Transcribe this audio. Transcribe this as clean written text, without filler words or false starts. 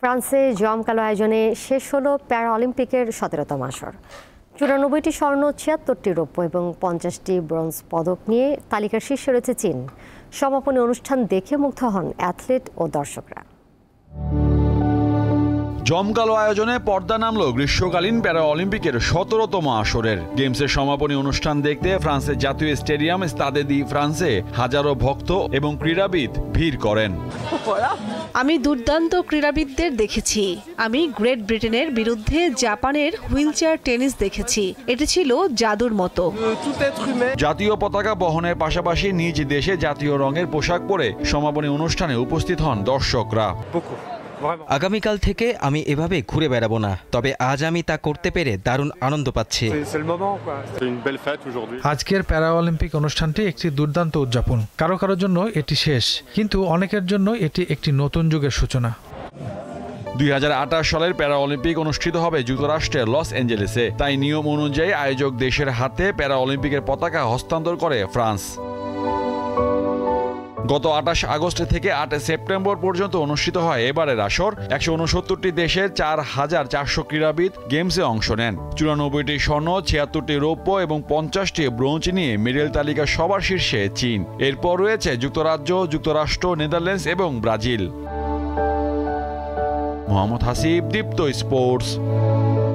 ফ্রান্সে জমকালো আয়োজনে শেষ হলো প্যারা অলিম্পিকের 17তম আসর। 94টি স্বর্ণ, 76টি রৌপ্য এবং 50টি ব্রোঞ্জ পদক নিয়ে তালিকার শীর্ষে রয়েছে চীন। সমাপনী অনুষ্ঠান দেখে মুগ্ধ হন অ্যাথলেট ও দর্শকরা। জমকালো আয়োজনে পর্দা নামলো গ্রীষ্মকালীন প্যারা অলিম্পিকের 17তম আসরের। গেমসের সমাপনী অনুষ্ঠান দেখতে ফ্রান্সের জাতীয় স্টেডিয়াম স্তাদে দি ফ্রান্সে হাজারো ভক্ত এবং ক্রীড়াবিদ ভিড় করেন। আমি দুর্দান্ত ক্রীড়াবিদদের দেখেছি। আমি গ্রেট ব্রিটেনের বিরুদ্ধে জাপানের হুইলচেয়ার টেনিস দেখেছি। এটি ছিল জাদুর মতো। জাতীয় পতাকা বহনের পাশাপাশি নিজ দেশে জাতীয় রঙের পোশাক পরে সমাপনী অনুষ্ঠানে উপস্থিত হন দর্শকরা। আগামীকাল থেকে আমি এভাবে ঘুরে বেড়াবো না, তবে আজ আমি তা করতে পেরে দারুণ আনন্দ পাচ্ছি। আজকের প্যারা অলিম্পিক অনুষ্ঠানটি একটি দুর্দান্ত উদযাপন। কারো কারোর জন্য এটি শেষ, কিন্তু অনেকের জন্য এটি একটি নতুন যুগের সূচনা। 2028 সালের প্যারা অলিম্পিক অনুষ্ঠিত হবে যুক্তরাষ্ট্রের লস অ্যাঞ্জেলেসে। তাই নিয়ম অনুযায়ী আয়োজক দেশের হাতে প্যারা অলিম্পিকের পতাকা হস্তান্তর করে ফ্রান্স। গত 28 আগস্ট থেকে 8 সেপ্টেম্বর পর্যন্ত অনুষ্ঠিত হয় এবারের আসর। 169টি দেশের 4400 ক্রীড়াবিদ গেমসে অংশ নেন। 94টি স্বর্ণ, 76টি রৌপ্য এবং 50টি ব্রোঞ্জ নিয়ে মেডেল তালিকার সবার শীর্ষে চীন। এরপর রয়েছে যুক্তরাজ্য, যুক্তরাষ্ট্র, নেদারল্যান্ডস এবং ব্রাজিল। মোহাম্মদ হাসিব, দীপ্ত স্পোর্টস।